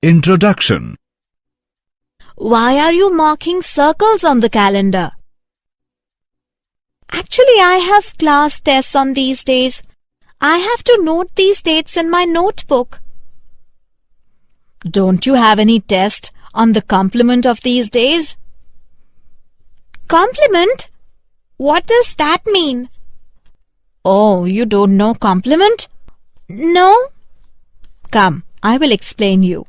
Introduction. Why are you marking circles on the calendar? Actually, I have class tests on these days. I have to note these dates in my notebook. Don't you have any test on the complement of these days? Complement? What does that mean? Oh, you don't know complement? No? Come, I will explain you.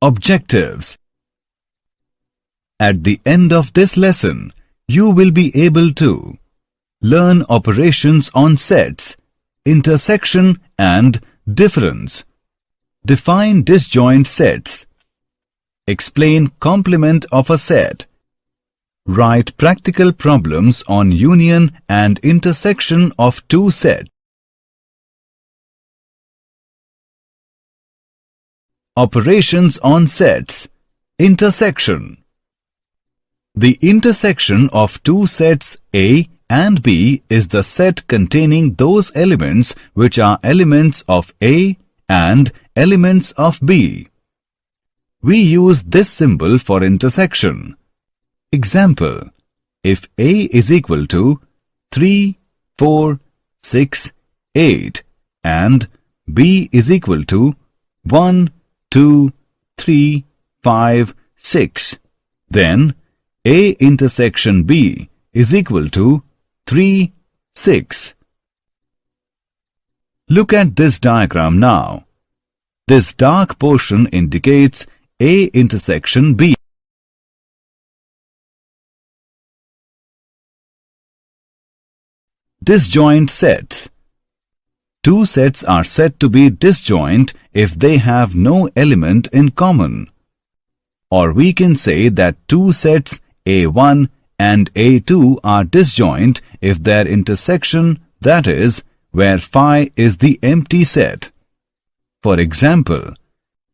Objectives. At the end of this lesson, you will be able to learn operations on sets, intersection and difference, define disjoint sets, explain complement of a set, write practical problems on union and intersection of two sets. Operations on sets, intersection. The intersection of two sets A and B is the set containing those elements which are elements of A and elements of B. We use this symbol for intersection. Example, if A is equal to 3, 4, 6, 8 and B is equal to 1, 2, 3, 5, 6, then A intersection B is equal to 3, 6. Look at this diagram now. This dark portion indicates A intersection B. Disjoint sets. Two sets are said to be disjoint if they have no element in common. Or we can say that two sets A1 and A2 are disjoint if their intersection, that is, where phi is the empty set. For example,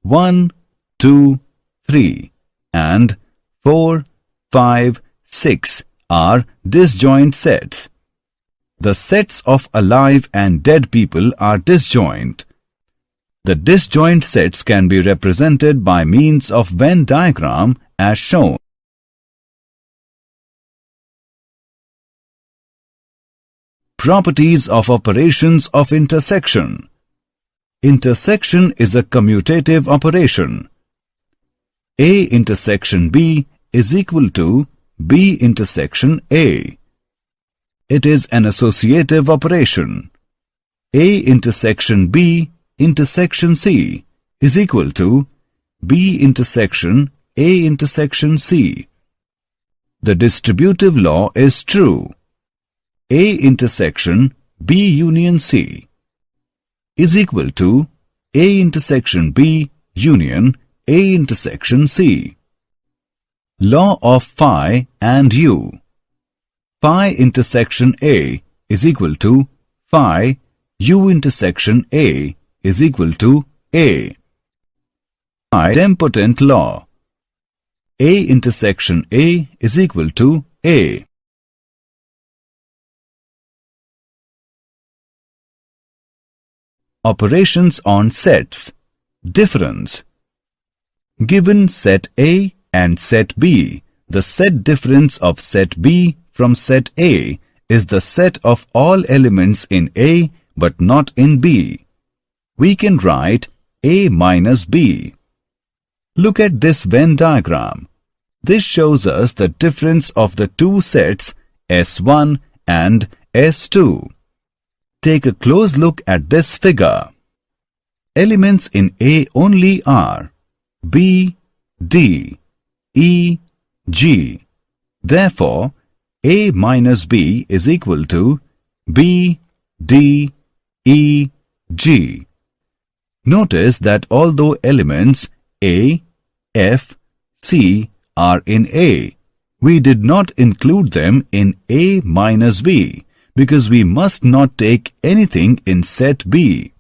1, 2, 3 and 4, 5, 6 are disjoint sets. The sets of alive and dead people are disjoint. The disjoint sets can be represented by means of Venn diagram as shown. Properties of operations of intersection. Intersection is a commutative operation. A intersection B is equal to B intersection A. It is an associative operation. A intersection B intersection C is equal to B intersection A intersection C. The distributive law is true. A intersection B union C is equal to A intersection B union A intersection C. Law of phi and U. Phi intersection A is equal to phi U intersection A is equal to A. Idempotent law. A intersection A is equal to A. Operations on sets. Difference. Given set A and set B, the set difference of set B from set A is the set of all elements in A but not in B. We can write A minus B. Look at this Venn diagram. This shows us the difference of the two sets S1 and S2. Take a close look at this figure. Elements in A only are B, D, E, G. Therefore, A minus B is equal to B, D, E, G. Notice that although elements A, F, C are in A, we did not include them in A minus B because we must not take anything in set B.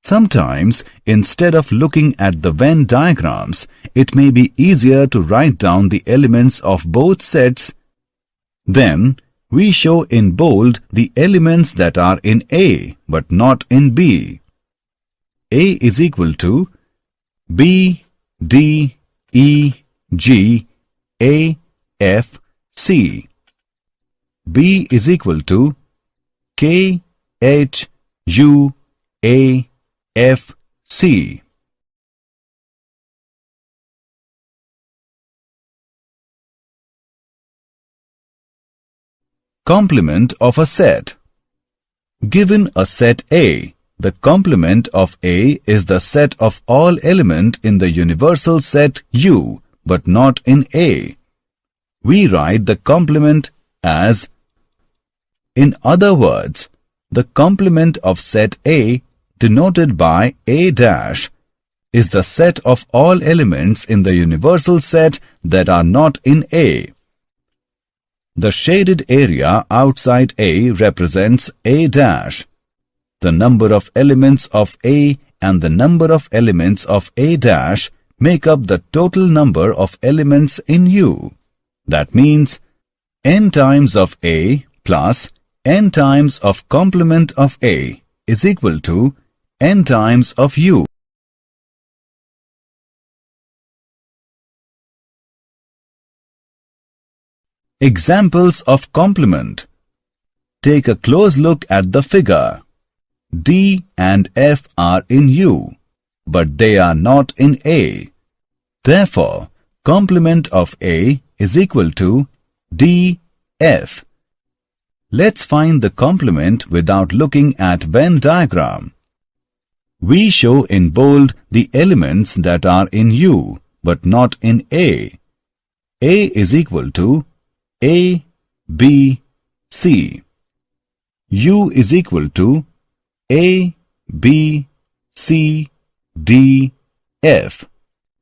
Sometimes, instead of looking at the Venn diagrams, it may be easier to write down the elements of both sets. Then, We show in bold the elements that are in A but not in B. A is equal to B, D, E, G, A, F, C. B is equal to K, H, U, A, F, C. Complement of a set. Given a set A, the complement of A is the set of all elements in the universal set U, but not in A. We write the complement as. In other words, the complement of set A, denoted by A dash, is the set of all elements in the universal set that are not in A. The shaded area outside A represents A dash. The number of elements of A and the number of elements of A dash make up the total number of elements in U. That means n times of A plus n times of complement of A is equal to n times of U. Examples of complement. Take a close look at the figure. D and F are in U, but they are not in A. Therefore, complement of A is equal to D, F. Let's find the complement without looking at Venn diagram. We show in bold the elements that are in U, but not in A. A is equal to A, B, C. U is equal to A, B, C, D, F.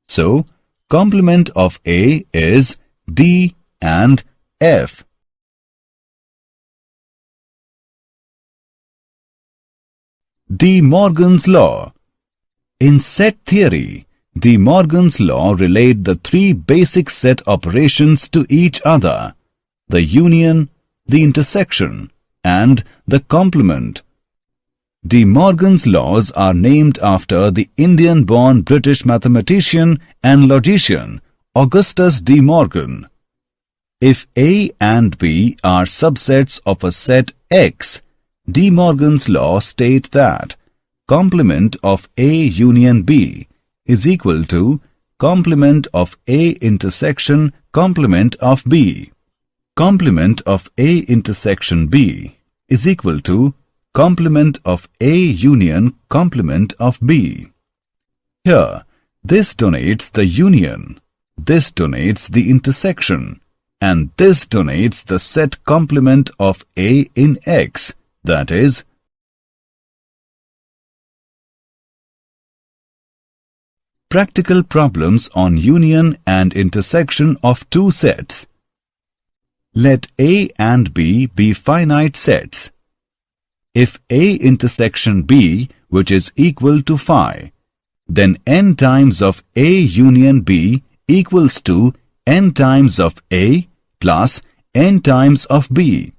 So, complement of A is D and F. De Morgan's law. In set theory, De Morgan's law relate the three basic set operations to each other: the union, the intersection, and the complement. De Morgan's laws are named after the Indian-born British mathematician and logician Augustus De Morgan. If A and B are subsets of a set X, De Morgan's law state that complement of A union B is equal to complement of A intersection complement of B. Complement of A intersection B is equal to complement of A union complement of B. Here, this denotes the union, this denotes the intersection, and this denotes the set complement of A in X, that is, practical problems on union and intersection of two sets. Let A and B be finite sets. If A intersection B, which is equal to phi, then n times of A union B equals to n times of A plus n times of B.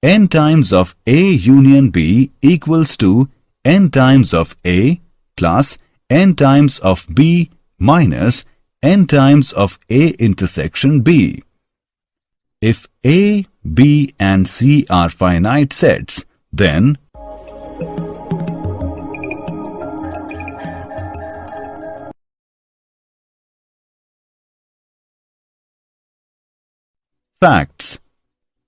N times of A union B equals to n times of A plus n times of B minus n times of A intersection B. If A, B and C are finite sets, then facts.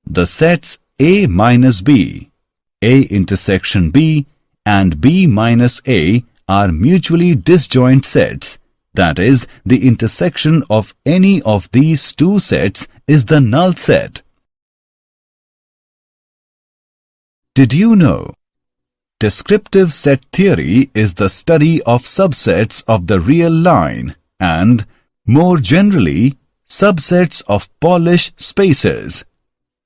The sets A minus B, A intersection B and B minus A are mutually disjoint sets. That is, the intersection of any of these two sets is the null set. Did you know? Descriptive set theory is the study of subsets of the real line and, more generally, subsets of Polish spaces.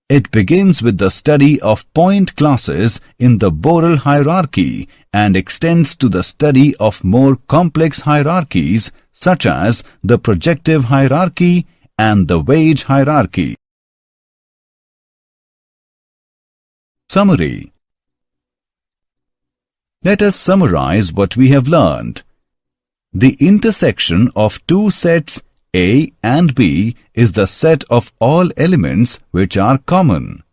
It begins with the study of point classes in the Borel hierarchy and extends to the study of more complex hierarchies such as the projective hierarchy and the wage hierarchy. Summary. Let us summarize what we have learned. The intersection of two sets A and B is the set of all elements which are common.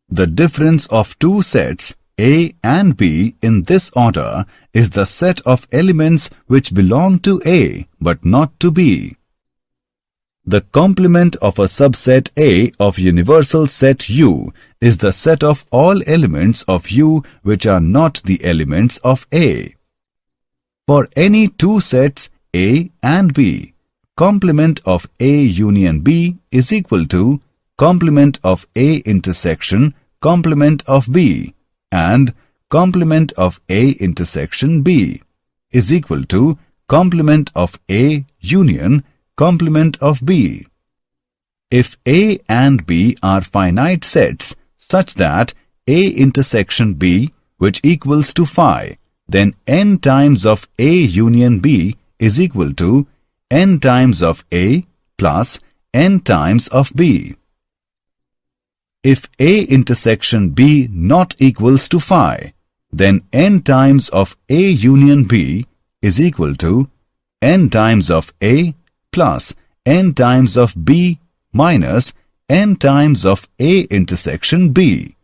The difference of two sets A and B in this order is the set of elements which belong to A but not to B. The complement of a subset A of universal set U is the set of all elements of U which are not the elements of A. For any two sets A and B, complement of A union B is equal to complement of A intersection complement of B, and complement of A intersection B is equal to complement of A union complement of B. If A and B are finite sets such that A intersection B, which equals to phi, then n times of A union B is equal to n times of A plus n times of B. If A intersection B not equals to phi, then n times of A union B is equal to n times of A plus n times of B minus n times of A intersection B.